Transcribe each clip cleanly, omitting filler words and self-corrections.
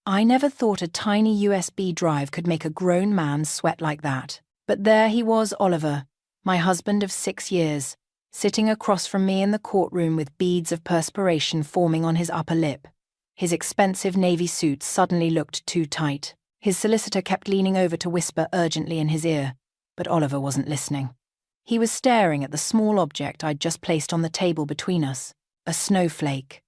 I never thought a tiny USB drive could make a grown man sweat like that. But there he was, Oliver, my husband of 6 years, sitting across from me in the courtroom with beads of perspiration forming on his upper lip. His expensive navy suit suddenly looked too tight. His solicitor kept leaning over to whisper urgently in his ear, but Oliver wasn't listening. He was staring at the small object I'd just placed on the table between us, a snowflake.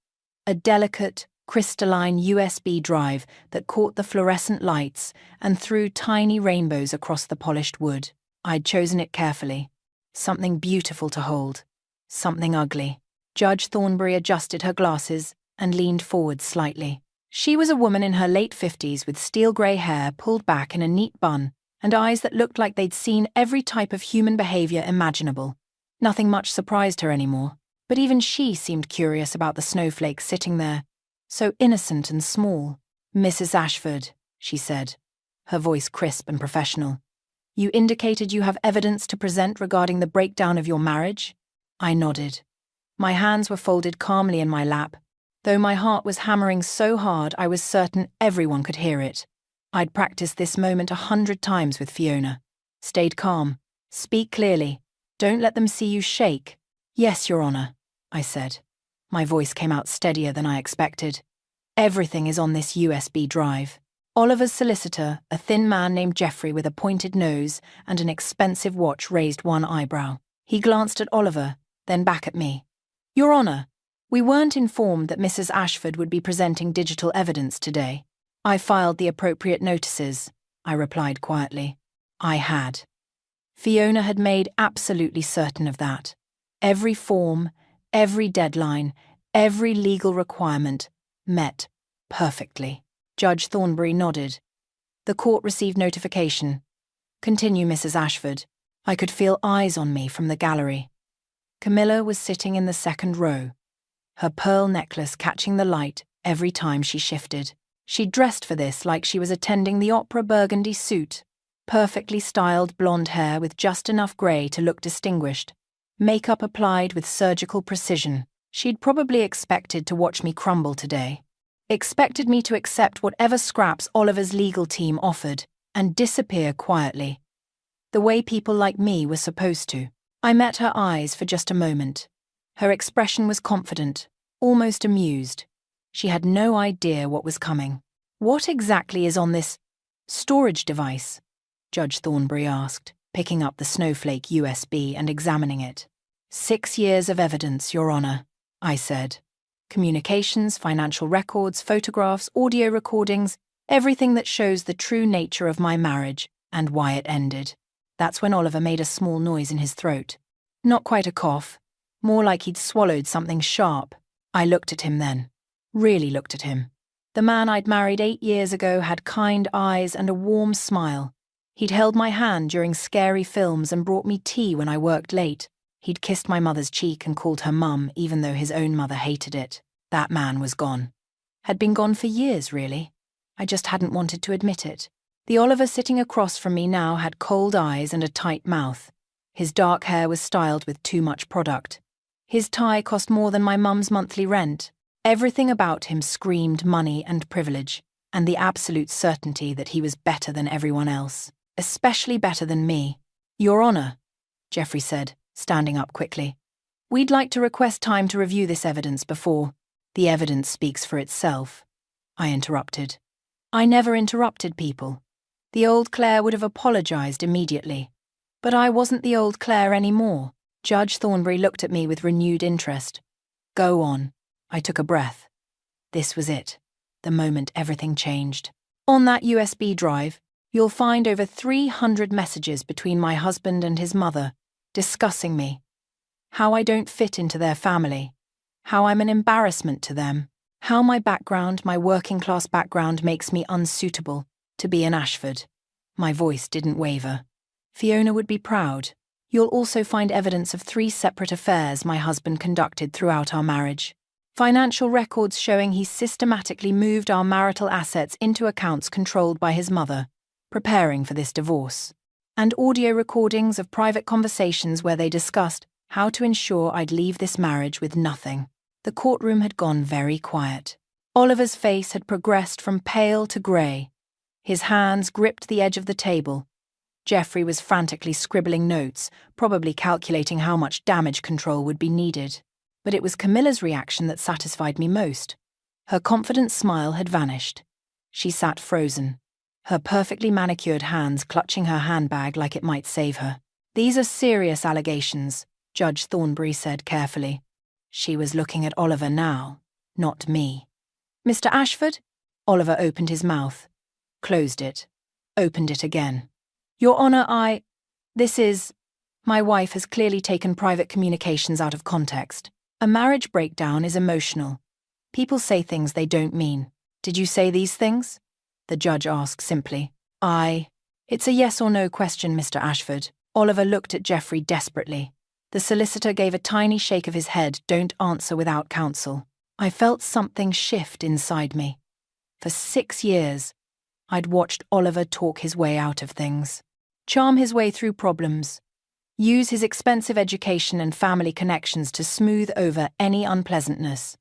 A delicate, crystalline USB drive that caught the fluorescent lights and threw tiny rainbows across the polished wood. I'd chosen it carefully. Something beautiful to hold. Something ugly. Judge Thornbury adjusted her glasses and leaned forward slightly. She was a woman in her late 50s with steel-grey hair pulled back in a neat bun and eyes that looked like they'd seen every type of human behavior imaginable. Nothing much surprised her anymore, but even she seemed curious about the snowflake sitting there, so innocent and small. "Mrs. Ashford," she said, her voice crisp and professional. "You indicated you have evidence to present regarding the breakdown of your marriage?" I nodded. My hands were folded calmly in my lap, though my heart was hammering so hard I was certain everyone could hear it. I'd practiced this moment 100 times with Fiona. Stayed calm. Speak clearly. Don't let them see you shake. "Yes, Your Honour," I said. My voice came out steadier than I expected. "Everything is on this USB drive." Oliver's solicitor, a thin man named Geoffrey with a pointed nose and an expensive watch, raised one eyebrow. He glanced at Oliver, then back at me. "Your Honour, we weren't informed that Mrs. Ashford would be presenting digital evidence today." "I filed the appropriate notices," I replied quietly. I had. Fiona had made absolutely certain of that. Every form, every deadline, every legal requirement met perfectly. Judge Thornbury nodded. "The court received notification. Continue, Mrs. Ashford." I could feel eyes on me from the gallery. Camilla was sitting in the second row, her pearl necklace catching the light every time she shifted. She'd dressed for this like she was attending the opera burgundy suit. Perfectly styled blonde hair with just enough grey to look distinguished. Makeup applied with surgical precision. She'd probably expected to watch me crumble today. Expected me to accept whatever scraps Oliver's legal team offered and disappear quietly, the way people like me were supposed to. I met her eyes for just a moment. Her expression was confident, almost amused. She had no idea what was coming. "What exactly is on this storage device?" Judge Thornbury asked, picking up the snowflake USB and examining it. 6 years of evidence, Your Honour," I said. "Communications, financial records, photographs, audio recordings, everything that shows the true nature of my marriage and why it ended." That's when Oliver made a small noise in his throat. Not quite a cough, more like he'd swallowed something sharp. I looked at him then. Really looked at him. The man I'd married 8 years ago had kind eyes and a warm smile. He'd held my hand during scary films and brought me tea when I worked late. He'd kissed my mother's cheek and called her mum, even though his own mother hated it. That man was gone. Had been gone for years, really. I just hadn't wanted to admit it. The Oliver sitting across from me now had cold eyes and a tight mouth. His dark hair was styled with too much product. His tie cost more than my mum's monthly rent. Everything about him screamed money and privilege, and the absolute certainty that he was better than everyone else, especially better than me. "Your Honour," Geoffrey said, standing up quickly. "We'd like to request time to review this evidence before—" "The evidence speaks for itself," I interrupted. I never interrupted people. The old Claire would have apologised immediately. But I wasn't the old Claire anymore. Judge Thornbury looked at me with renewed interest. "Go on." I took a breath. This was it, the moment everything changed. "On that USB drive, you'll find over 300 messages between my husband and his mother, discussing me. How I don't fit into their family. How I'm an embarrassment to them. How my background, my working-class background, makes me unsuitable to be an Ashford." My voice didn't waver. "Fiona would be proud. You'll also find evidence of 3 separate affairs my husband conducted throughout our marriage. Financial records showing he systematically moved our marital assets into accounts controlled by his mother, preparing for this divorce. And audio recordings of private conversations where they discussed how to ensure I'd leave this marriage with nothing." The courtroom had gone very quiet. Oliver's face had progressed from pale to grey. His hands gripped the edge of the table. Jeffrey was frantically scribbling notes, probably calculating how much damage control would be needed. But it was Camilla's reaction that satisfied me most. Her confident smile had vanished. She sat frozen, her perfectly manicured hands clutching her handbag like it might save her. "These are serious allegations," Judge Thornbury said carefully. She was looking at Oliver now, not me. "Mr. Ashford?" Oliver opened his mouth, closed it, opened it again. "Your Honor, my wife has clearly taken private communications out of context. A marriage breakdown is emotional. People say things they don't mean. Did you say these things?" the judge asked simply. It's a yes or no question, Mr. Ashford." Oliver looked at Jeffrey desperately. The solicitor gave a tiny shake of his head. "Don't answer without counsel." I felt something shift inside me. For 6 years, I'd watched Oliver talk his way out of things, charm his way through problems, use his expensive education and family connections to smooth over any unpleasantness.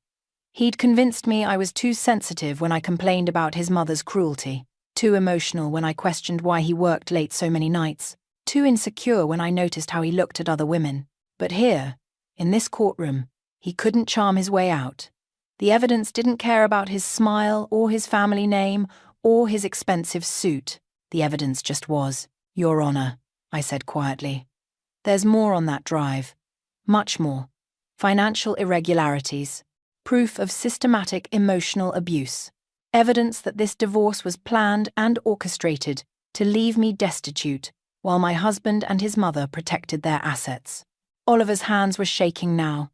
He'd convinced me I was too sensitive when I complained about his mother's cruelty, too emotional when I questioned why he worked late so many nights, too insecure when I noticed how he looked at other women. But here, in this courtroom, he couldn't charm his way out. The evidence didn't care about his smile or his family name or his expensive suit. The evidence just was. "Your Honor," I said quietly. "There's more on that drive. Much more. Financial irregularities. Proof of systematic emotional abuse. Evidence that this divorce was planned and orchestrated to leave me destitute while my husband and his mother protected their assets." Oliver's hands were shaking now.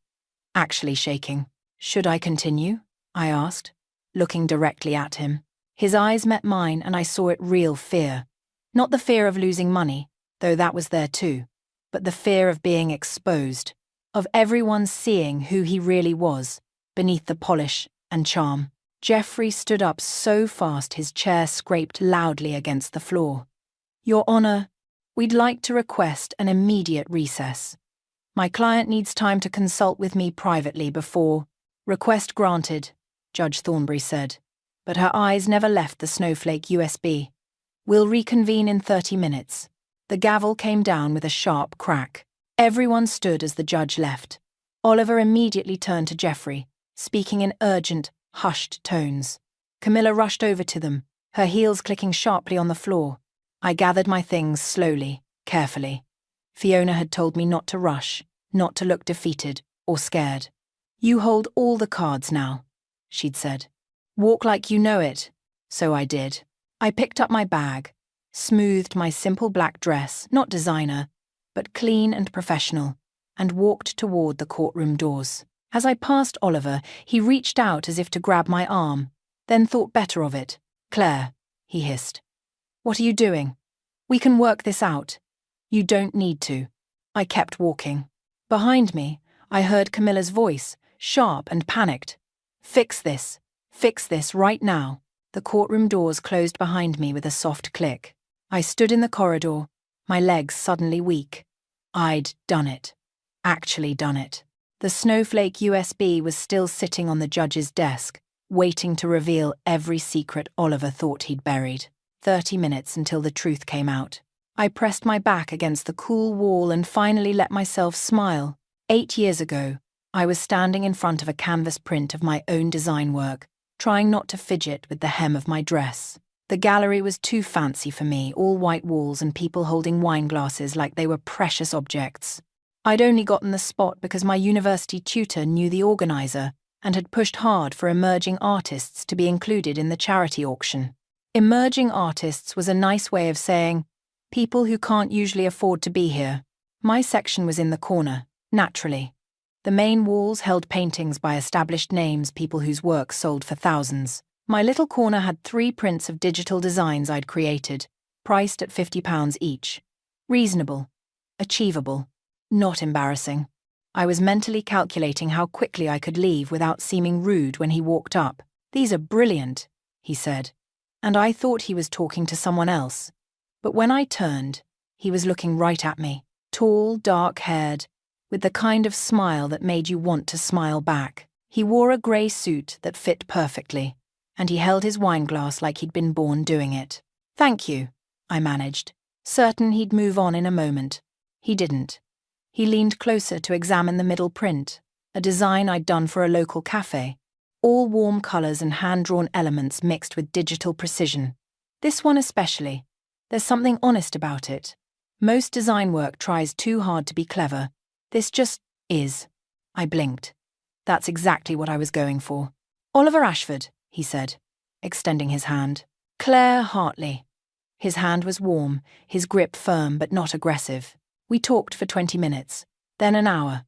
Actually shaking. "Should I continue?" I asked, looking directly at him. His eyes met mine and I saw it real fear. Not the fear of losing money, though that was there too, but the fear of being exposed, of everyone seeing who he really was, beneath the polish and charm. Jeffrey stood up so fast his chair scraped loudly against the floor. "Your Honor, we'd like to request an immediate recess. My client needs time to consult with me privately before—" "Request granted," Judge Thornbury said, but her eyes never left the snowflake USB. "We'll reconvene in 30 minutes. The gavel came down with a sharp crack. Everyone stood as the judge left. Oliver immediately turned to Jeffrey, speaking in urgent, hushed tones. Camilla rushed over to them, her heels clicking sharply on the floor. I gathered my things slowly, carefully. Fiona had told me not to rush, not to look defeated or scared. "You hold all the cards now," she'd said. "Walk like you know it." So I did. I picked up my bag, smoothed my simple black dress, not designer, but clean and professional, and walked toward the courtroom doors. As I passed Oliver, he reached out as if to grab my arm, then thought better of it. "Claire," he hissed. "What are you doing? We can work this out." "You don't need to." I kept walking. Behind me, I heard Camilla's voice, sharp and panicked. Fix this right now." The courtroom doors closed behind me with a soft click. I stood in the corridor, my legs suddenly weak. I'd done it. Actually done it. The snowflake USB was still sitting on the judge's desk, waiting to reveal every secret Oliver thought he'd buried. 30 minutes until the truth came out. I pressed my back against the cool wall and finally let myself smile. 8 years ago, I was standing in front of a canvas print of my own design work, trying not to fidget with the hem of my dress. The gallery was too fancy for me, all white walls and people holding wine glasses like they were precious objects. I'd only gotten the spot because my university tutor knew the organizer and had pushed hard for emerging artists to be included in the charity auction. Emerging artists was a nice way of saying, people who can't usually afford to be here. My section was in the corner, naturally. The main walls held paintings by established names, people whose work sold for thousands. My little corner had 3 prints of digital designs I'd created, priced at £50 each. Reasonable. Achievable. Not embarrassing. I was mentally calculating how quickly I could leave without seeming rude when he walked up. "These are brilliant," he said, and I thought he was talking to someone else. But when I turned, he was looking right at me, tall, dark-haired, with the kind of smile that made you want to smile back. He wore a grey suit that fit perfectly, and he held his wine glass like he'd been born doing it. "Thank you," I managed, certain he'd move on in a moment. He didn't. He leaned closer to examine the middle print, a design I'd done for a local cafe. All warm colours and hand-drawn elements mixed with digital precision. This one especially. There's something honest about it. Most design work tries too hard to be clever. This just is. I blinked. That's exactly what I was going for. "Oliver Ashford," he said, extending his hand. "Claire Hartley." His hand was warm, his grip firm but not aggressive. We talked for 20 minutes, then an hour.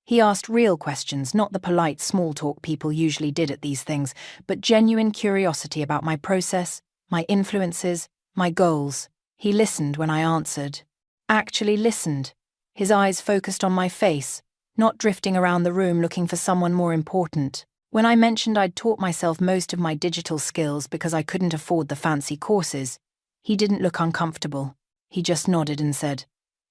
He asked real questions, not the polite small talk people usually did at these things, but genuine curiosity about my process, my influences, my goals. He listened when I answered. Actually listened. His eyes focused on my face, not drifting around the room looking for someone more important. When I mentioned I'd taught myself most of my digital skills because I couldn't afford the fancy courses, he didn't look uncomfortable. He just nodded and said,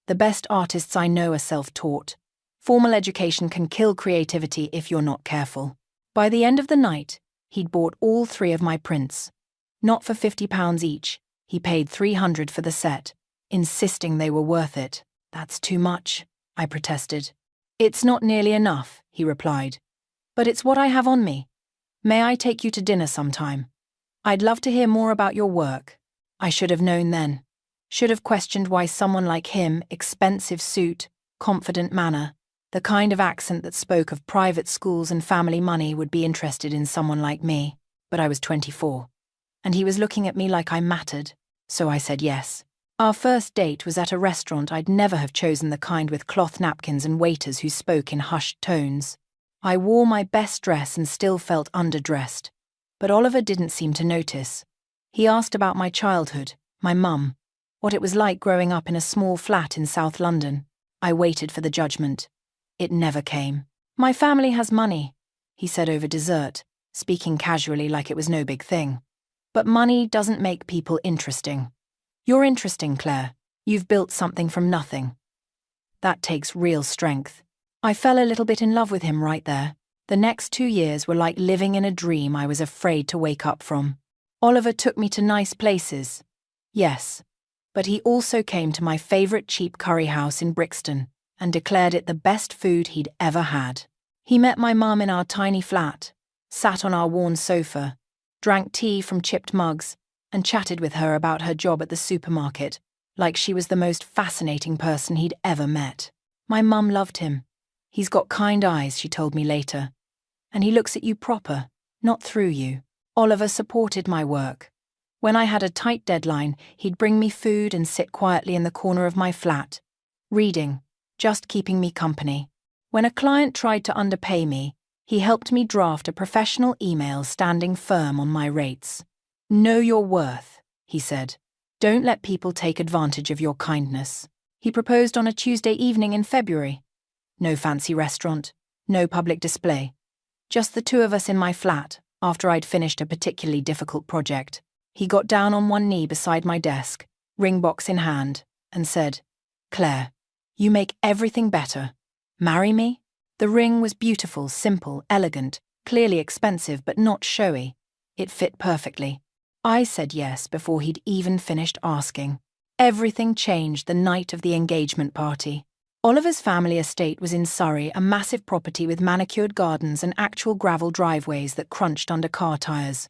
"The best artists I know are self-taught. Formal education can kill creativity if you're not careful." By the end of the night, he'd bought all 3 of my prints. Not for £50 each, he paid $300 for the set, insisting they were worth it. "That's too much," I protested. "It's not nearly enough," he replied. "But it's what I have on me. May I take you to dinner sometime? I'd love to hear more about your work." I should have known then. Should have questioned why someone like him, expensive suit, confident manner, the kind of accent that spoke of private schools and family money would be interested in someone like me. But I was 24. And he was looking at me like I mattered, so I said yes. Our first date was at a restaurant. I'd never have chosen the kind with cloth napkins and waiters who spoke in hushed tones. I wore my best dress and still felt underdressed. But Oliver didn't seem to notice. He asked about my childhood, my mum, what it was like growing up in a small flat in South London. I waited for the judgment. It never came. "My family has money," he said over dessert, speaking casually like it was no big thing. "But money doesn't make people interesting. You're interesting, Claire. You've built something from nothing. That takes real strength." I fell a little bit in love with him right there. The next 2 years were like living in a dream I was afraid to wake up from. Oliver took me to nice places. Yes. But he also came to my favourite cheap curry house in Brixton and declared it the best food he'd ever had. He met my mum in our tiny flat, sat on our worn sofa, drank tea from chipped mugs, and chatted with her about her job at the supermarket, like she was the most fascinating person he'd ever met. My mum loved him. "He's got kind eyes," she told me later. "And he looks at you proper, not through you." Oliver supported my work. When I had a tight deadline, he'd bring me food and sit quietly in the corner of my flat, reading, just keeping me company. When a client tried to underpay me, he helped me draft a professional email standing firm on my rates. "Know your worth," he said. "Don't let people take advantage of your kindness." He proposed on a Tuesday evening in February. No fancy restaurant, no public display. Just the 2 of us in my flat, after I'd finished a particularly difficult project. He got down on one knee beside my desk, ring box in hand, and said, "Claire, you make everything better. Marry me?" The ring was beautiful, simple, elegant, clearly expensive but not showy. It fit perfectly. I said yes before he'd even finished asking. Everything changed the night of the engagement party. Oliver's family estate was in Surrey, a massive property with manicured gardens and actual gravel driveways that crunched under car tyres.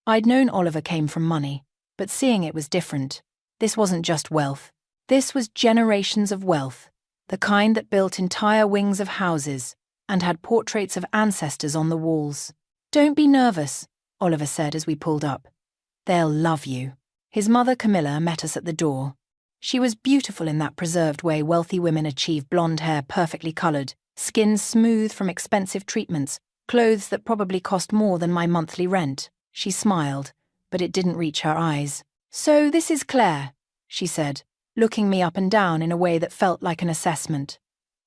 I'd known Oliver came from money, but seeing it was different. This wasn't just wealth. This was generations of wealth, the kind that built entire wings of houses and had portraits of ancestors on the walls. "Don't be nervous," Oliver said as we pulled up. "They'll love you." His mother Camilla met us at the door. She was beautiful in that preserved way wealthy women achieve, blonde hair perfectly coloured, skin smooth from expensive treatments, clothes that probably cost more than my monthly rent. She smiled, but it didn't reach her eyes. "So this is Claire," she said, looking me up and down in a way that felt like an assessment.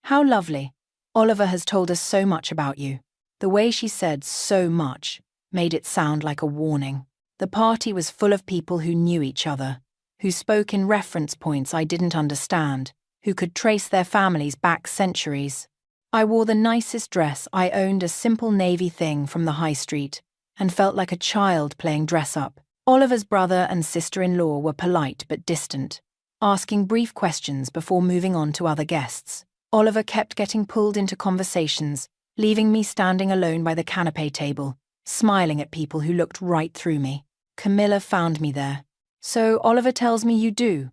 "How lovely. Oliver has told us so much about you." The way she said "so much" made it sound like a warning. The party was full of people who knew each other, who spoke in reference points I didn't understand, who could trace their families back centuries. I wore the nicest dress. I owned a simple navy thing from the high street and felt like a child playing dress-up. Oliver's brother and sister-in-law were polite but distant, asking brief questions before moving on to other guests. Oliver kept getting pulled into conversations, leaving me standing alone by the canapé table, smiling at people who looked right through me. Camilla found me there. "So Oliver tells me you do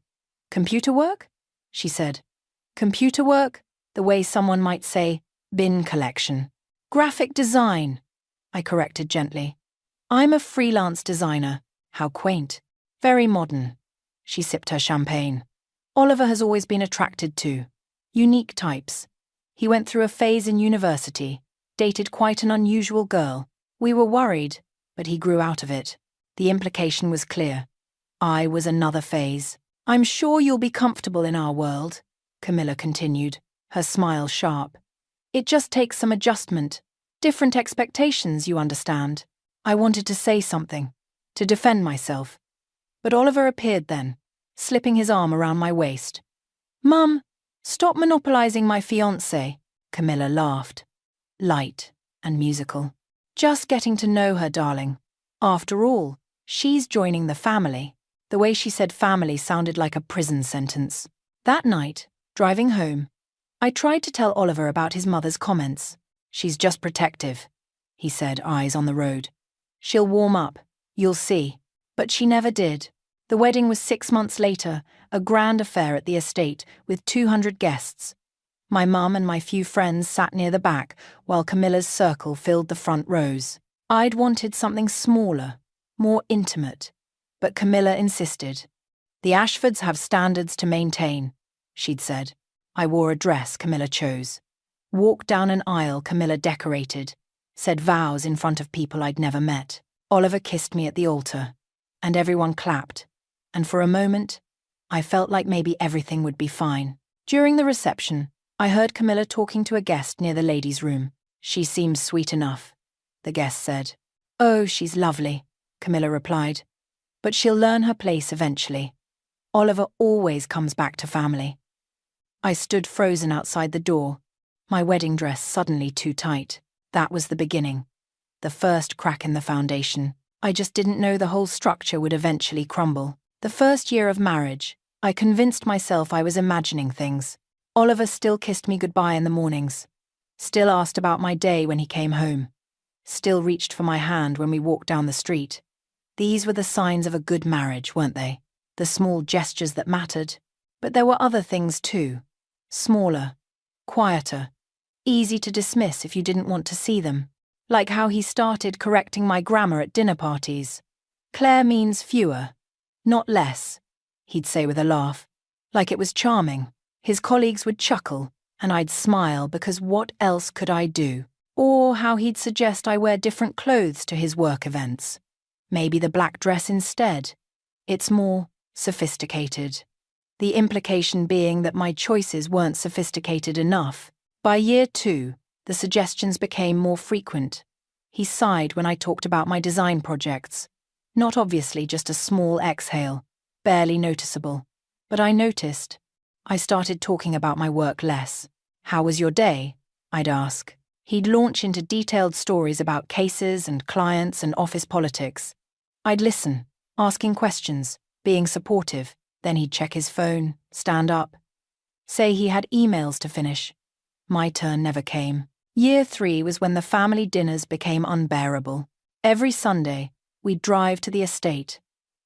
computer work?" she said. "Computer work? The way someone might say, bin collection." "Graphic design," I corrected gently. "I'm a freelance designer." "How quaint. Very modern." She sipped her champagne. "Oliver has always been attracted to unique types. He went through a phase in university, dated quite an unusual girl. We were worried, but he grew out of it." The implication was clear. I was another phase. "I'm sure you'll be comfortable in our world," Camilla continued, her smile sharp. "It just takes some adjustment. Different expectations, you understand." I wanted to say something, to defend myself. But Oliver appeared then, slipping his arm around my waist. "Mum, stop monopolizing my fiancé," Camilla laughed. Light and musical. "Just getting to know her, darling. After all, she's joining the family." The way she said family sounded like a prison sentence. That night, driving home, I tried to tell Oliver about his mother's comments. "She's just protective," he said, eyes on the road. "She'll warm up, you'll see." But she never did. The wedding was 6 months later, a grand affair at the estate with 200 guests. My mum and my few friends sat near the back, while Camilla's circle filled the front rows. I'd wanted something smaller, more intimate, but Camilla insisted. "The Ashfords have standards to maintain," she'd said. I wore a dress Camilla chose. Walked down an aisle Camilla decorated, said vows in front of people I'd never met. Oliver kissed me at the altar, and everyone clapped, and for a moment, I felt like maybe everything would be fine. During the reception, I heard Camilla talking to a guest near the ladies' room. "She seems sweet enough," the guest said. "Oh, she's lovely," Camilla replied. "But she'll learn her place eventually. Oliver always comes back to family." I stood frozen outside the door, my wedding dress suddenly too tight. That was the beginning, the first crack in the foundation. I just didn't know the whole structure would eventually crumble. The first year of marriage, I convinced myself I was imagining things. Oliver still kissed me goodbye in the mornings, still asked about my day when he came home, still reached for my hand when we walked down the street. These were the signs of a good marriage, weren't they? The small gestures that mattered. But there were other things too. Smaller, quieter, easy to dismiss if you didn't want to see them. Like how he started correcting my grammar at dinner parties. "Claire means fewer, not less," he'd say with a laugh, like it was charming. His colleagues would chuckle, and I'd smile because what else could I do? Or how he'd suggest I wear different clothes to his work events. Maybe the black dress instead. It's more sophisticated. The implication being that my choices weren't sophisticated enough. By year 2, the suggestions became more frequent. He sighed when I talked about my design projects. Not obviously just a small exhale, barely noticeable. But I noticed. I started talking about my work less. "How was your day?" I'd ask. He'd launch into detailed stories about cases and clients and office politics. I'd listen, asking questions, being supportive. Then he'd check his phone, stand up, say he had emails to finish. My turn never came. Year 3 was when the family dinners became unbearable. Every Sunday, we'd drive to the estate.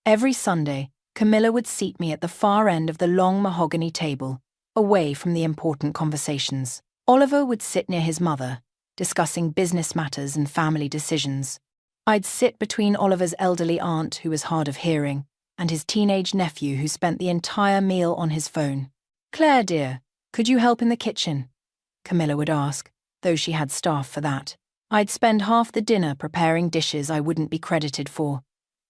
Every Sunday, Camilla would seat me at the far end of the long mahogany table, away from the important conversations. Oliver would sit near his mother, discussing business matters and family decisions. I'd sit between Oliver's elderly aunt, who was hard of hearing, and his teenage nephew, who spent the entire meal on his phone. "Claire, dear, could you help in the kitchen?" Camilla would ask, though she had staff for that. I'd spend half the dinner preparing dishes I wouldn't be credited for,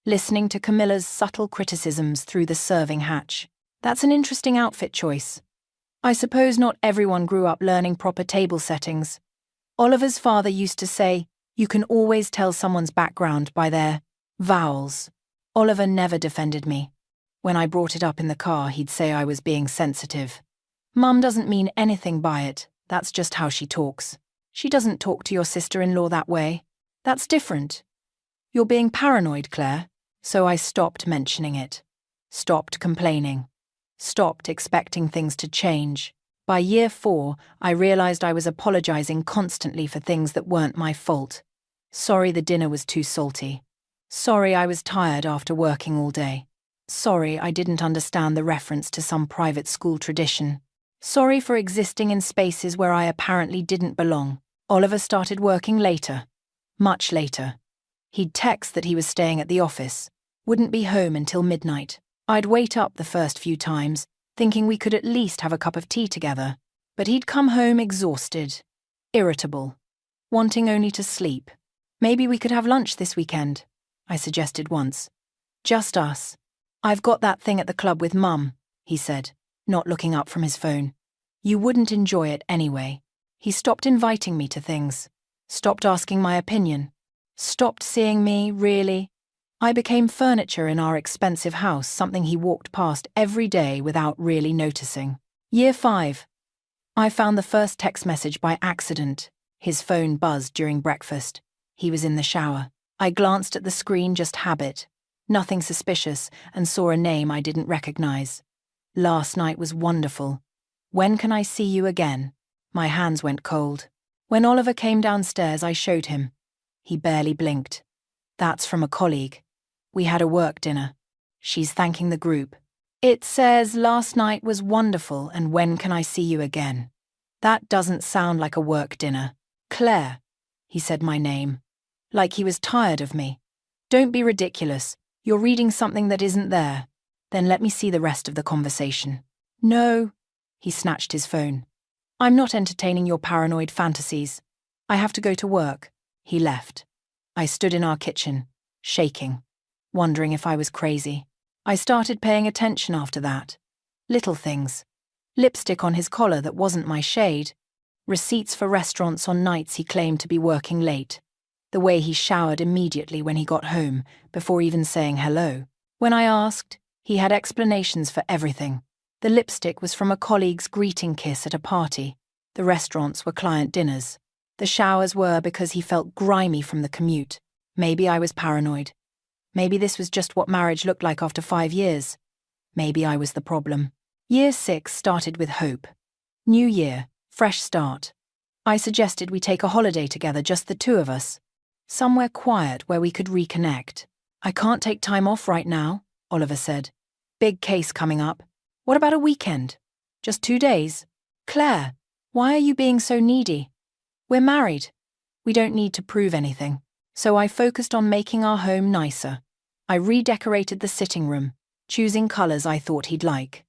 listening to Camilla's subtle criticisms through the serving hatch. "That's an interesting outfit choice. I suppose not everyone grew up learning proper table settings. Oliver's father used to say, you can always tell someone's background by their vowels." Oliver never defended me. When I brought it up in the car, he'd say I was being sensitive. "Mum doesn't mean anything by it, That's just how she talks. She doesn't talk to your sister-in-law that way. That's different. You're being paranoid, Claire. So I stopped mentioning it. Stopped complaining. Stopped expecting things to change. By year 4, I realized I was apologizing constantly for things that weren't my fault. Sorry the dinner was too salty. Sorry I was tired after working all day. Sorry I didn't understand the reference to some private school tradition. Sorry for existing in spaces where I apparently didn't belong. Oliver started working later. Much later. He'd text that he was staying at the office. Wouldn't be home until midnight. I'd wait up the first few times, thinking we could at least have a cup of tea together. But he'd come home exhausted. Irritable. Wanting only to sleep. Maybe we could have lunch this weekend, I suggested once. Just us. I've got that thing at the club with Mum, he said, not looking up from his phone. You wouldn't enjoy it anyway. He stopped inviting me to things. Stopped asking my opinion. Stopped seeing me, really. I became furniture in our expensive house, something he walked past every day without really noticing. Year 5. I found the first text message by accident. His phone buzzed during breakfast. He was in the shower. I glanced at the screen, just habit. Nothing suspicious, and saw a name I didn't recognize. Last night was wonderful. When can I see you again? My hands went cold. When Oliver came downstairs, I showed him. He barely blinked. That's from a colleague. We had a work dinner. She's thanking the group. It says, last night was wonderful and when can I see you again? That doesn't sound like a work dinner. Claire. He said my name. Like he was tired of me. Don't be ridiculous. You're reading something that isn't there. Then let me see the rest of the conversation. No. He snatched his phone. I'm not entertaining your paranoid fantasies. I have to go to work. He left. I stood in our kitchen, shaking, wondering if I was crazy. I started paying attention after that. Little things. Lipstick on his collar that wasn't my shade. Receipts for restaurants on nights he claimed to be working late. The way he showered immediately when he got home, before even saying hello. When I asked, he had explanations for everything. The lipstick was from a colleague's greeting kiss at a party. The restaurants were client dinners. The showers were because he felt grimy from the commute. Maybe I was paranoid. Maybe this was just what marriage looked like after 5 years. Maybe I was the problem. Year 6 started with hope. New year, fresh start. I suggested we take a holiday together, just the two of us. Somewhere quiet where we could reconnect. I can't take time off right now, Oliver said. Big case coming up. What about a weekend? Just 2 days? Claire, why are you being so needy? We're married. We don't need to prove anything. So I focused on making our home nicer. I redecorated the sitting room, choosing colours I thought he'd like.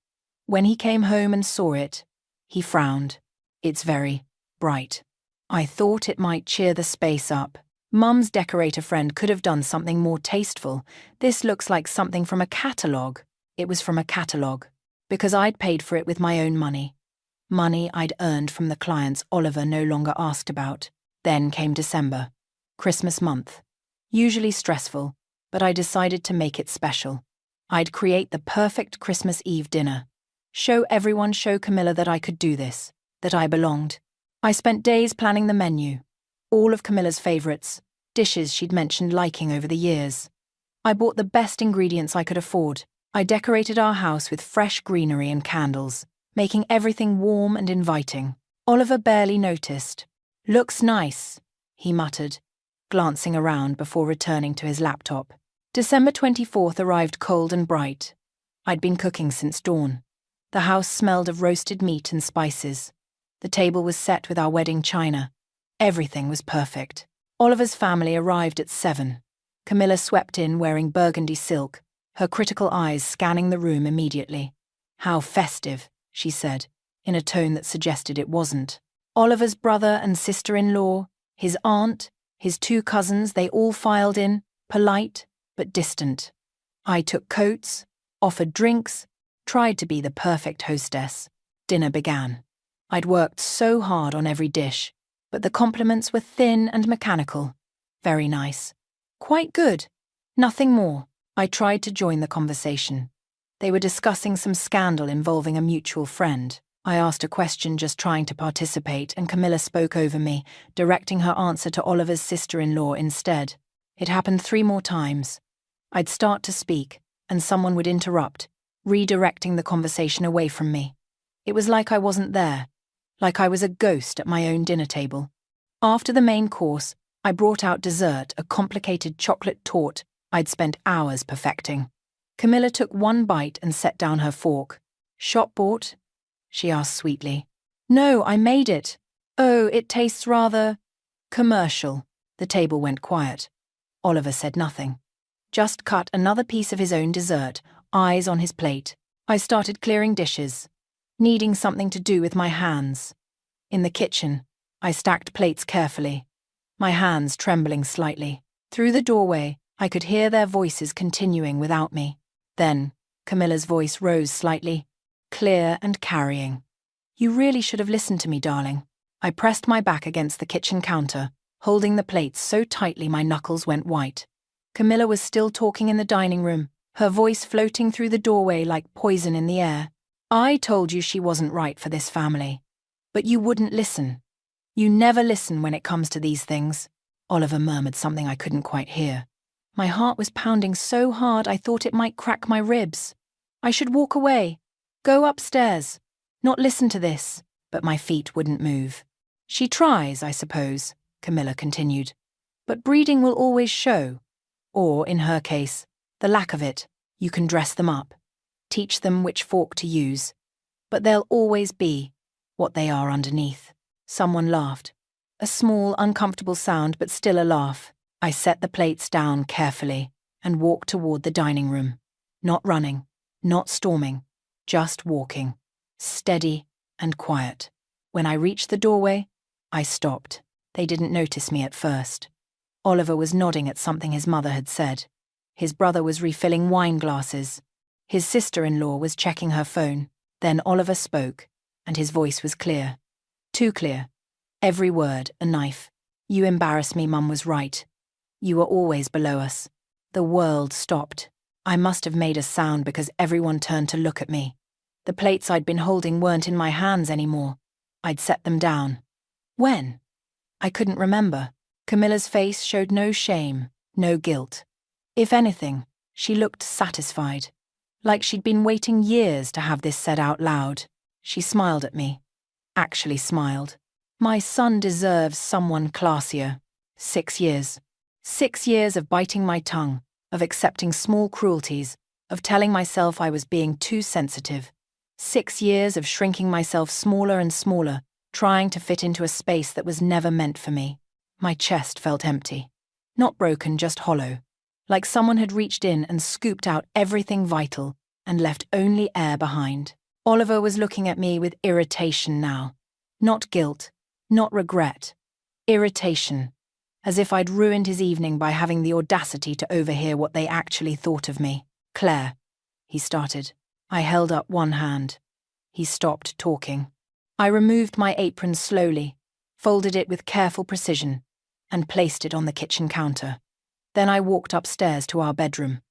When he came home and saw it, he frowned. It's very bright. I thought it might cheer the space up. Mum's decorator friend could have done something more tasteful. This looks like something from a catalogue. It was from a catalogue. Because I'd paid for it with my own money. Money I'd earned from the clients Oliver no longer asked about. Then came December. Christmas month. Usually stressful, but I decided to make it special. I'd create the perfect Christmas Eve dinner. Show Camilla that I could do this, that I belonged. I spent days planning the menu. All of Camilla's favourites, dishes she'd mentioned liking over the years. I bought the best ingredients I could afford. I decorated our house with fresh greenery and candles, making everything warm and inviting. Oliver barely noticed. Looks nice, he muttered, glancing around before returning to his laptop. December 24th arrived cold and bright. I'd been cooking since dawn. The house smelled of roasted meat and spices. The table was set with our wedding china. Everything was perfect. Oliver's family arrived at 7. Camilla swept in wearing burgundy silk, her critical eyes scanning the room immediately. How festive, she said, in a tone that suggested it wasn't. Oliver's brother and sister-in-law, his aunt, his 2 cousins, they all filed in, polite but distant. I took coats, offered drinks, tried to be the perfect hostess. Dinner began. I'd worked so hard on every dish, but the compliments were thin and mechanical. Very nice. Quite good. Nothing more. I tried to join the conversation. They were discussing some scandal involving a mutual friend. I asked a question just trying to participate, and Camilla spoke over me, directing her answer to Oliver's sister-in-law instead. It happened 3 more times. I'd start to speak, and someone would interrupt, redirecting the conversation away from me. It was like I wasn't there, like I was a ghost at my own dinner table. After the main course, I brought out dessert, a complicated chocolate torte I'd spent hours perfecting. Camilla took 1 bite and set down her fork. "Shop bought?" she asked sweetly. "No, I made it." "Oh, it tastes rather commercial." The table went quiet. Oliver said nothing. Just cut another piece of his own dessert, eyes on his plate. I started clearing dishes, needing something to do with my hands. In the kitchen, I stacked plates carefully, my hands trembling slightly. Through the doorway, I could hear their voices continuing without me. Then, Camilla's voice rose slightly, clear and carrying. "You really should have listened to me, darling." I pressed my back against the kitchen counter, holding the plates so tightly my knuckles went white. Camilla was still talking in the dining room, her voice floating through the doorway like poison in the air. "I told you she wasn't right for this family. But you wouldn't listen. You never listen when it comes to these things." Oliver murmured something I couldn't quite hear. My heart was pounding so hard I thought it might crack my ribs. I should walk away, go upstairs, not listen to this, but my feet wouldn't move. "She tries, I suppose," Camilla continued. "But breeding will always show. Or, in her case, the lack of it. You can dress them up, teach them which fork to use, but they'll always be what they are underneath." Someone laughed. A small, uncomfortable sound, but still a laugh. I set the plates down carefully and walked toward the dining room. Not running, not storming, just walking, steady and quiet. When I reached the doorway, I stopped. They didn't notice me at first. Oliver was nodding at something his mother had said. His brother was refilling wine glasses. His sister-in-law was checking her phone. Then Oliver spoke, and his voice was clear. Too clear. Every word a knife. "You embarrass me, Mum was right. You were always below us." The world stopped. I must have made a sound because everyone turned to look at me. The plates I'd been holding weren't in my hands anymore. I'd set them down. When? I couldn't remember. Camilla's face showed no shame, no guilt. If anything, she looked satisfied, like she'd been waiting years to have this said out loud. She smiled at me. Actually smiled. "My son deserves someone classier." 6 years. 6 years of biting my tongue, of accepting small cruelties, of telling myself I was being too sensitive. 6 years of shrinking myself smaller and smaller, trying to fit into a space that was never meant for me. My chest felt empty. Not broken, just hollow. Like someone had reached in and scooped out everything vital and left only air behind. Oliver was looking at me with irritation now. Not guilt, not regret. Irritation. As if I'd ruined his evening by having the audacity to overhear what they actually thought of me. "Claire," he started. I held up one hand. He stopped talking. I removed my apron slowly, folded it with careful precision, and placed it on the kitchen counter. Then I walked upstairs to our bedroom.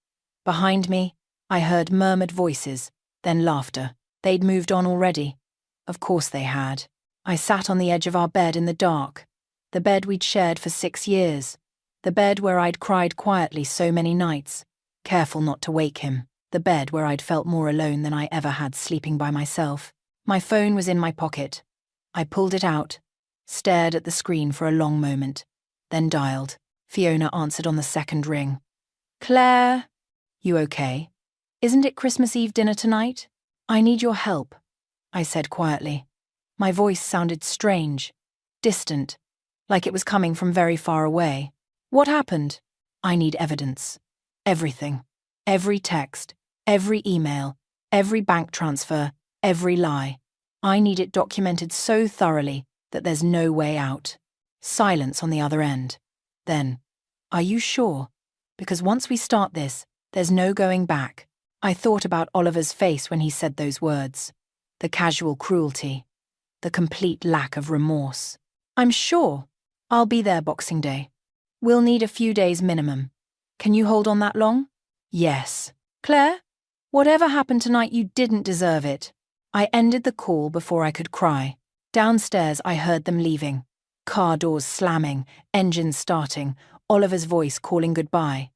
Behind me, I heard murmured voices, then laughter. They'd moved on already. Of course they had. I sat on the edge of our bed in the dark. The bed we'd shared for 6 years. The bed where I'd cried quietly so many nights, careful not to wake him. The bed where I'd felt more alone than I ever had sleeping by myself. My phone was in my pocket. I pulled it out, stared at the screen for a long moment, then dialed. Fiona answered on the second ring. "Claire, you okay? Isn't it Christmas Eve dinner tonight? I need your help," I said quietly. My voice sounded strange, distant, like it was coming from very far away. "What happened?" "I need evidence. Everything. Every text, every email, every bank transfer, every lie. I need it documented so thoroughly that there's no way out." Silence on the other end. Then, "Are you sure? Because once we start this, there's no going back." I thought about Oliver's face when he said those words. The casual cruelty. The complete lack of remorse. "I'm sure. I'll be there Boxing Day. We'll need a few days minimum. Can you hold on that long?" "Yes." "Claire, whatever happened tonight, you didn't deserve it. I ended the call before I could cry. Downstairs, I heard them leaving. Car doors slamming, engines starting, Oliver's voice calling goodbye.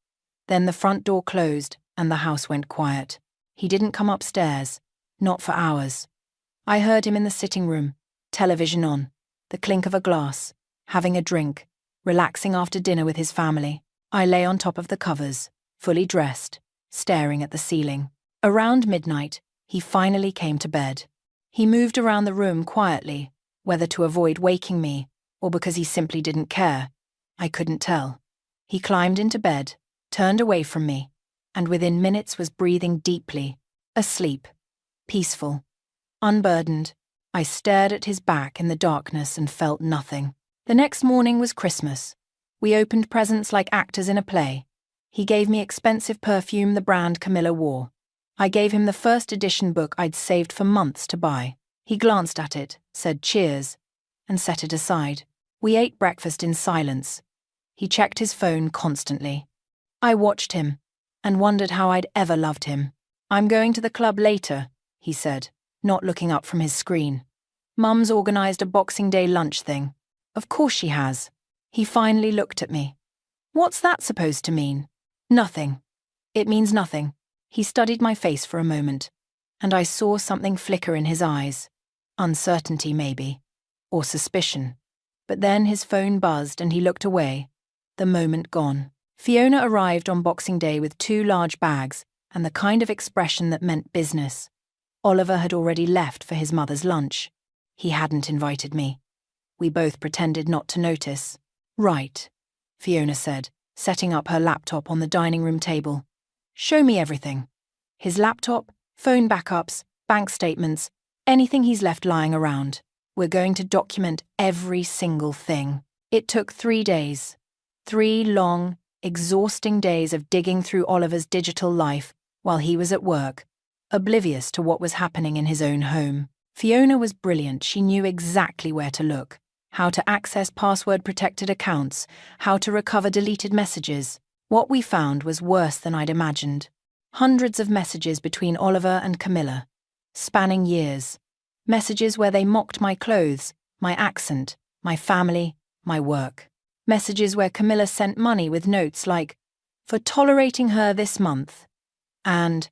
Then the front door closed and the house went quiet. He didn't come upstairs, not for hours. I heard him in the sitting room, television on, the clink of a glass, having a drink, relaxing after dinner with his family. I lay on top of the covers, fully dressed, staring at the ceiling. Around midnight, he finally came to bed. He moved around the room quietly, whether to avoid waking me or because he simply didn't care. I couldn't tell. He climbed into bed, turned away from me, and within minutes was breathing deeply, asleep, peaceful, unburdened. I stared at his back in the darkness and felt nothing. The next morning was Christmas. We opened presents like actors in a play. He gave me expensive perfume the brand Camilla wore. I gave him the first edition book I'd saved for months to buy. He glanced at it, said cheers, and set it aside. We ate breakfast in silence. He checked his phone constantly. I watched him, and wondered how I'd ever loved him. "I'm going to the club later," he said, not looking up from his screen. "Mum's organised a Boxing Day lunch thing." "Of course she has." He finally looked at me. "What's that supposed to mean?" "Nothing. It means nothing." He studied my face for a moment, and I saw something flicker in his eyes. Uncertainty, maybe, or suspicion. But then his phone buzzed and he looked away, the moment gone. Fiona arrived on Boxing Day with 2 large bags and the kind of expression that meant business. Oliver had already left for his mother's lunch. He hadn't invited me. We both pretended not to notice. "Right," Fiona said, setting up her laptop on the dining room table. "Show me everything." His laptop, phone backups, bank statements, anything he's left lying around. We're going to document every single thing. It took 3 days. 3 long, exhausting days of digging through Oliver's digital life while he was at work, oblivious to what was happening in his own home. Fiona was brilliant. She knew exactly where to look, how to access password-protected accounts, how to recover deleted messages. What we found was worse than I'd imagined. Hundreds of messages between Oliver and Camilla, spanning years. Messages where they mocked my clothes, my accent, my family, my work. Messages where Camilla sent money with notes like, "For tolerating her this month," and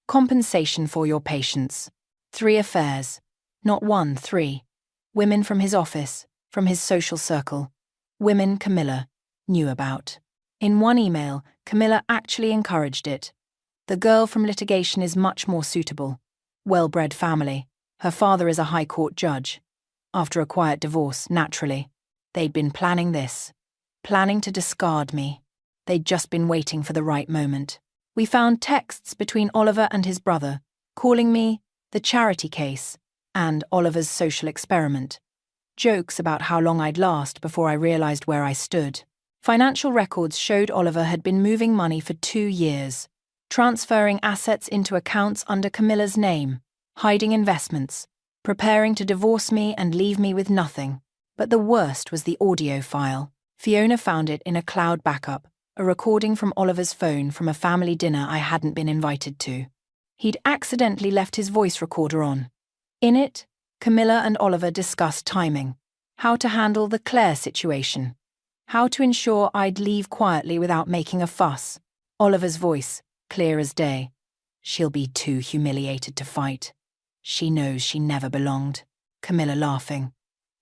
"Compensation for your patience." 3 affairs. Not 1, 3. Women from his office, from his social circle. Women Camilla knew about. In one email, Camilla actually encouraged it. "The girl from litigation is much more suitable. Well-bred family. Her father is a high court judge." After a quiet divorce, naturally. They'd been planning this. Planning to discard me. They'd just been waiting for the right moment. We found texts between Oliver and his brother, calling me the charity case and Oliver's social experiment. Jokes about how long I'd last before I realised where I stood. Financial records showed Oliver had been moving money for 2 years, transferring assets into accounts under Camilla's name, hiding investments, preparing to divorce me and leave me with nothing. But the worst was the audio file. Fiona found it in a cloud backup, a recording from Oliver's phone from a family dinner I hadn't been invited to. He'd accidentally left his voice recorder on. In it, Camilla and Oliver discussed timing, how to handle the Claire situation, how to ensure I'd leave quietly without making a fuss. Oliver's voice, clear as day. "She'll be too humiliated to fight. She knows she never belonged." Camilla laughing.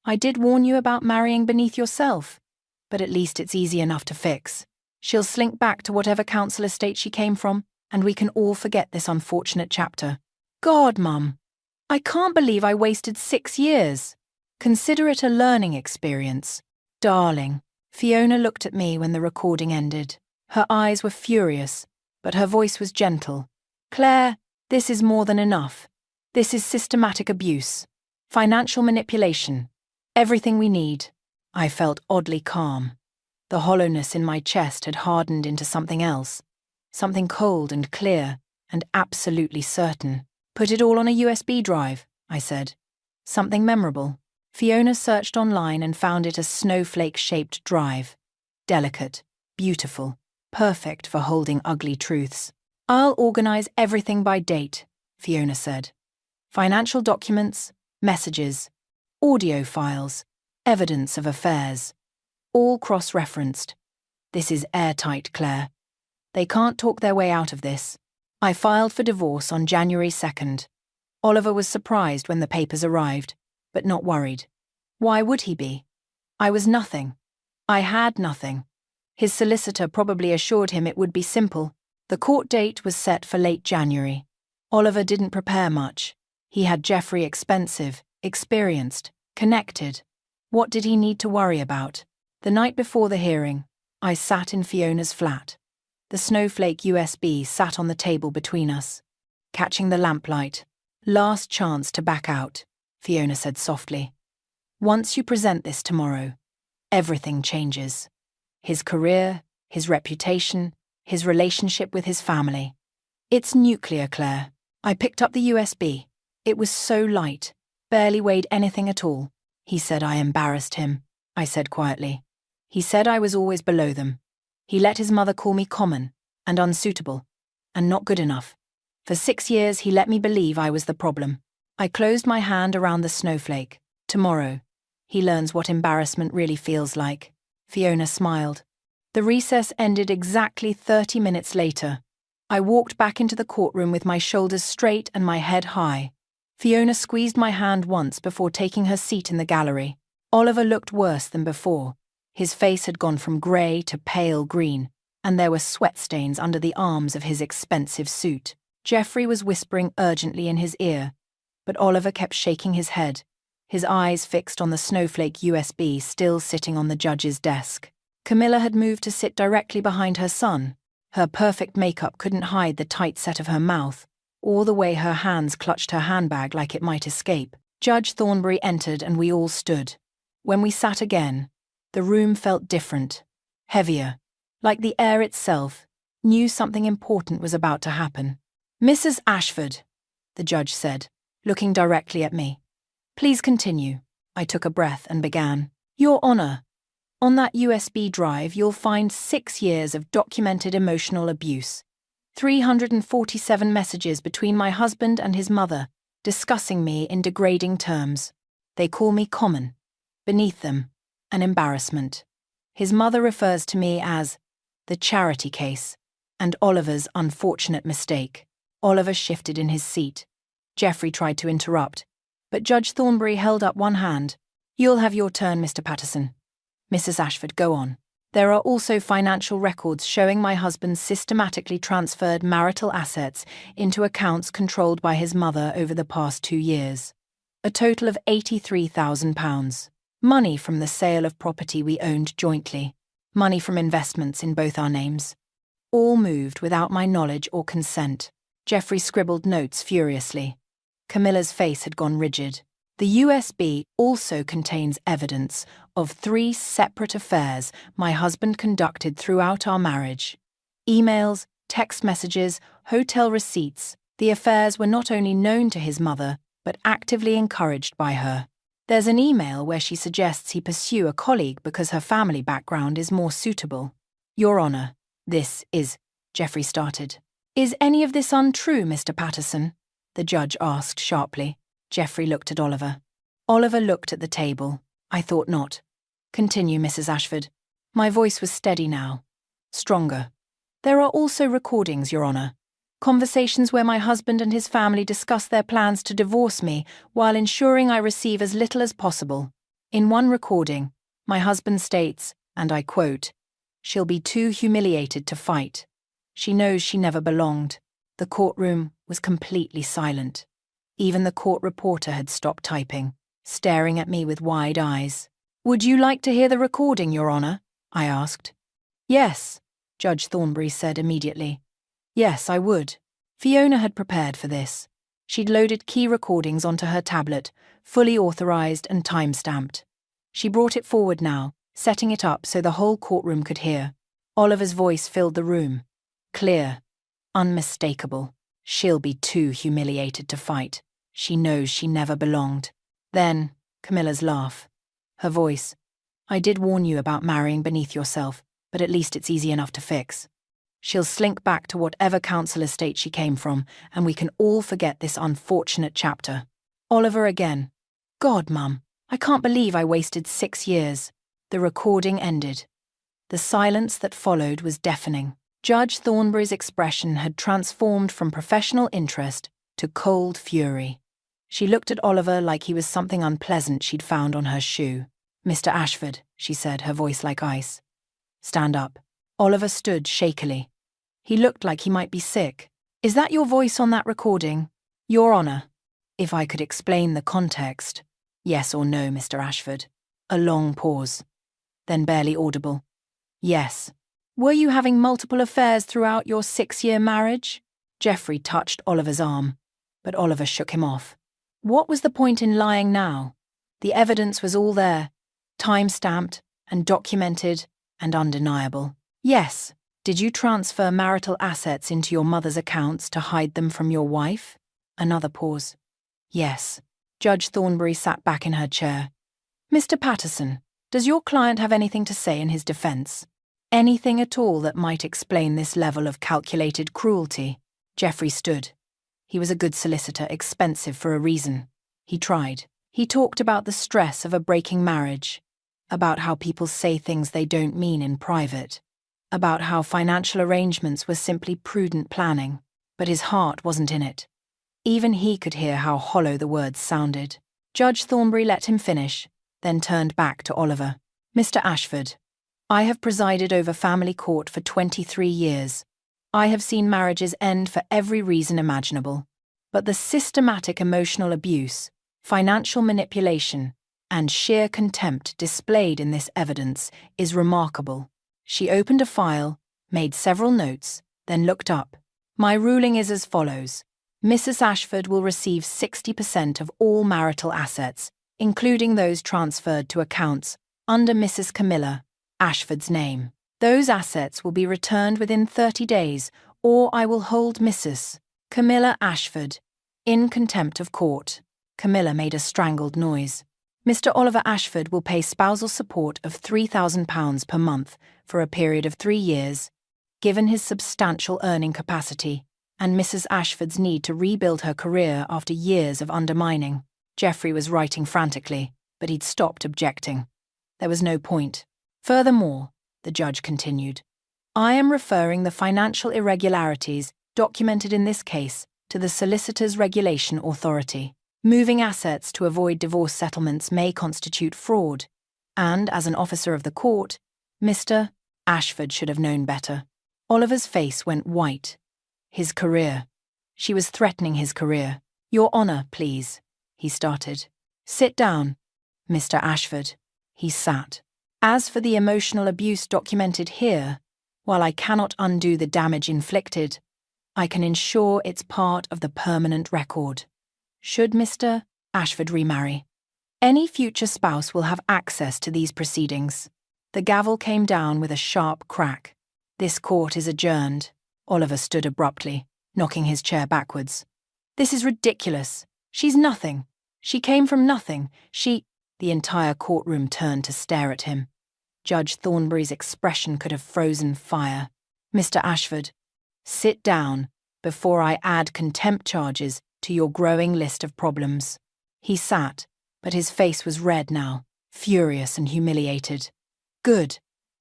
"I did warn you about marrying beneath yourself, but at least it's easy enough to fix. She'll slink back to whatever council estate she came from, and we can all forget this unfortunate chapter." "God, Mum, I can't believe I wasted 6 years. Consider it a learning experience." "Darling." Fiona looked at me when the recording ended. Her eyes were furious, but her voice was gentle. "Claire, this is more than enough. This is systematic abuse, financial manipulation, everything we need." I felt oddly calm. The hollowness in my chest had hardened into something else, something cold and clear and absolutely certain. "Put it all on a USB drive," I said. "Something memorable." Fiona searched online and found it a snowflake-shaped drive. Delicate, beautiful, perfect for holding ugly truths. "I'll organise everything by date," Fiona said. Financial documents, messages, audio files, evidence of affairs. All cross-referenced. This is airtight, Claire. They can't talk their way out of this. I filed for divorce on January 2nd. Oliver was surprised when the papers arrived, but not worried. Why would he be? I was nothing. I had nothing. His solicitor probably assured him it would be simple. The court date was set for late January. Oliver didn't prepare much. He had Jeffrey expensive, experienced, connected. What did he need to worry about? The night before the hearing, I sat in Fiona's flat. The snowflake USB sat on the table between us. Catching the lamplight. Last chance to back out, Fiona said softly. Once you present this tomorrow, everything changes. His career, his reputation, his relationship with his family. It's nuclear, Claire. I picked up the USB. It was so light, barely weighed anything at all. He said I embarrassed him, I said quietly. He said I was always below them. He let his mother call me common and unsuitable and not good enough. For 6 years, he let me believe I was the problem. I closed my hand around the snowflake. Tomorrow, he learns what embarrassment really feels like. Fiona smiled. The recess ended exactly 30 minutes later. I walked back into the courtroom with my shoulders straight and my head high. Fiona squeezed my hand once before taking her seat in the gallery. Oliver looked worse than before. His face had gone from grey to pale green, and there were sweat stains under the arms of his expensive suit. Jeffrey was whispering urgently in his ear, but Oliver kept shaking his head, his eyes fixed on the snowflake USB still sitting on the judge's desk. Camilla had moved to sit directly behind her son. Her perfect makeup couldn't hide the tight set of her mouth, or the way her hands clutched her handbag like it might escape. Judge Thornbury entered and we all stood. When we sat again, the room felt different, heavier, like the air itself knew something important was about to happen. Mrs. Ashford, the judge said, looking directly at me. Please continue. I took a breath and began. Your Honor, on that USB drive you'll find 6 years of documented emotional abuse. 347 messages between my husband and his mother, discussing me in degrading terms. They call me common. Beneath them, an embarrassment. His mother refers to me as the charity case and Oliver's unfortunate mistake. Oliver shifted in his seat. Jeffrey tried to interrupt, but Judge Thornbury held up one hand. You'll have your turn, Mr. Patterson. Mrs. Ashford, go on. There are also financial records showing my husband systematically transferred marital assets into accounts controlled by his mother over the past 2 years. A total of £83,000. Money from the sale of property we owned jointly. Money from investments in both our names. All moved without my knowledge or consent. Jeffrey scribbled notes furiously. Camilla's face had gone rigid. The USB also contains evidence of 3 separate affairs my husband conducted throughout our marriage. Emails, text messages, hotel receipts. The affairs were not only known to his mother, but actively encouraged by her. There's an email where she suggests he pursue a colleague because her family background is more suitable. Your Honor, this is... Jeffrey started. Is any of this untrue, Mr. Patterson? The judge asked sharply. Jeffrey looked at Oliver. Oliver looked at the table. I thought not. Continue, Mrs. Ashford. My voice was steady now. Stronger. There are also recordings, Your Honor. Conversations where my husband and his family discuss their plans to divorce me while ensuring I receive as little as possible. In one recording, my husband states, and I quote, "She'll be too humiliated to fight. She knows she never belonged." The courtroom was completely silent. Even the court reporter had stopped typing, staring at me with wide eyes. Would you like to hear the recording, Your Honor? I asked. Yes, Judge Thornbury said immediately. Yes, I would. Fiona had prepared for this. She'd loaded key recordings onto her tablet, fully authorized and time-stamped. She brought it forward now, setting it up so the whole courtroom could hear. Oliver's voice filled the room. Clear. Unmistakable. She'll be too humiliated to fight. She knows she never belonged. Then, Camilla's laugh. Her voice. I did warn you about marrying beneath yourself, but at least it's easy enough to fix. She'll slink back to whatever council estate she came from, and we can all forget this unfortunate chapter. Oliver again. God, Mum, I can't believe I wasted 6 years. The recording ended. The silence that followed was deafening. Judge Thornbury's expression had transformed from professional interest to cold fury. She looked at Oliver like he was something unpleasant she'd found on her shoe. Mr. Ashford, she said, her voice like ice. Stand up. Oliver stood shakily. He looked like he might be sick. Is that your voice on that recording? Your Honour. If I could explain the context. Yes or no, Mr. Ashford. A long pause. Then barely audible. Yes. Were you having multiple affairs throughout your 6-year marriage? Geoffrey touched Oliver's arm, but Oliver shook him off. What was the point in lying now? The evidence was all there, time-stamped and documented and undeniable. Yes. Did you transfer marital assets into your mother's accounts to hide them from your wife? Another pause. Yes. Judge Thornbury sat back in her chair. Mr. Patterson, does your client have anything to say in his defence? Anything at all that might explain this level of calculated cruelty? Geoffrey stood. He was a good solicitor, expensive for a reason. He tried. He talked about the stress of a breaking marriage, about how people say things they don't mean in private, about how financial arrangements were simply prudent planning, but his heart wasn't in it. Even he could hear how hollow the words sounded. Judge Thornbury let him finish, then turned back to Oliver. Mr. Ashford, I have presided over family court for 23 years. I have seen marriages end for every reason imaginable. But the systematic emotional abuse, financial manipulation, and sheer contempt displayed in this evidence is remarkable. She opened a file, made several notes, then looked up. My ruling is as follows. Mrs. Ashford will receive 60% of all marital assets, including those transferred to accounts under Mrs. Camilla Ashford's name. Those assets will be returned within 30 days, or I will hold Mrs. Camilla Ashford in contempt of court. Camilla made a strangled noise. Mr. Oliver Ashford will pay spousal support of £3,000 per month for a period of 3 years, given his substantial earning capacity and Mrs. Ashford's need to rebuild her career after years of undermining. Geoffrey was writing frantically, but he'd stopped objecting. There was no point. Furthermore, the judge continued, I am referring the financial irregularities documented in this case to the Solicitors Regulation Authority. Moving assets to avoid divorce settlements may constitute fraud, and as an officer of the court, Mr. Ashford should have known better. Oliver's face went white. His career. She was threatening his career. Your Honour, please, he started. Sit down, Mr. Ashford. He sat. As for the emotional abuse documented here, while I cannot undo the damage inflicted, I can ensure it's part of the permanent record. Should Mr. Ashford remarry, any future spouse will have access to these proceedings. The gavel came down with a sharp crack. This court is adjourned. Oliver stood abruptly, knocking his chair backwards. This is ridiculous. She's nothing. She came from nothing. The entire courtroom turned to stare at him. Judge Thornbury's expression could have frozen fire. Mr. Ashford, sit down before I add contempt charges to your growing list of problems. He sat, but his face was red now, furious and humiliated. Good.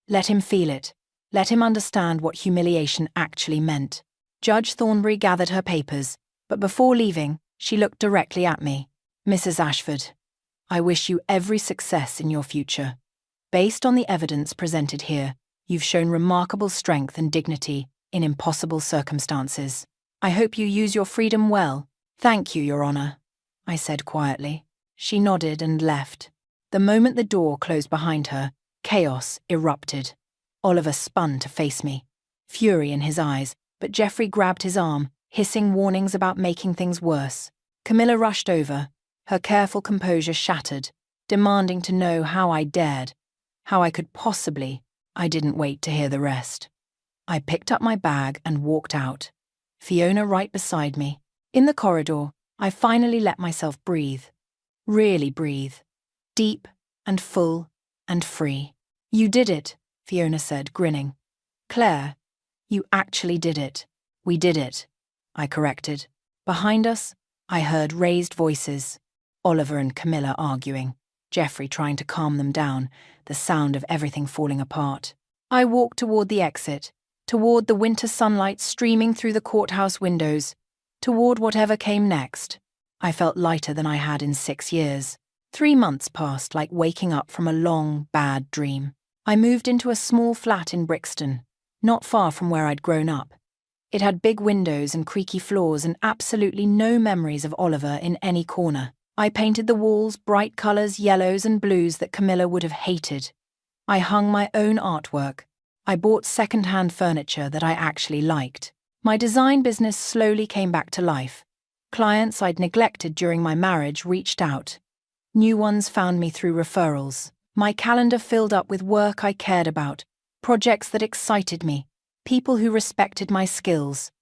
Let him feel it. Let him understand what humiliation actually meant. Judge Thornbury gathered her papers, but before leaving, she looked directly at me. Mrs. Ashford, I wish you every success in your future. Based on the evidence presented here, you've shown remarkable strength and dignity in impossible circumstances. I hope you use your freedom well. Thank you, Your Honour, I said quietly. She nodded and left. The moment the door closed behind her, chaos erupted. Oliver spun to face me, fury in his eyes, but Geoffrey grabbed his arm, hissing warnings about making things worse. Camilla rushed over, her careful composure shattered, demanding to know how I dared, how I could possibly. I didn't wait to hear the rest. I picked up my bag and walked out, Fiona right beside me. In the corridor, I finally let myself breathe. Really breathe. Deep and full and free. You did it, Fiona said, grinning. Claire, You actually did it. We did it, I corrected. Behind us, I heard raised voices. Oliver and Camilla arguing, Jeffrey trying to calm them down, the sound of everything falling apart. I walked toward the exit, toward the winter sunlight streaming through the courthouse windows, toward whatever came next. I felt lighter than I had in 6 years. 3 months passed like waking up from a long, bad dream. I moved into a small flat in Brixton, not far from where I'd grown up. It had big windows and creaky floors and absolutely no memories of Oliver in any corner. I painted the walls bright colours, yellows and blues that Camilla would have hated. I hung my own artwork. I bought second-hand furniture that I actually liked. My design business slowly came back to life. Clients I'd neglected during my marriage reached out. New ones found me through referrals. My calendar filled up with work I cared about, projects that excited me, people who respected my skills.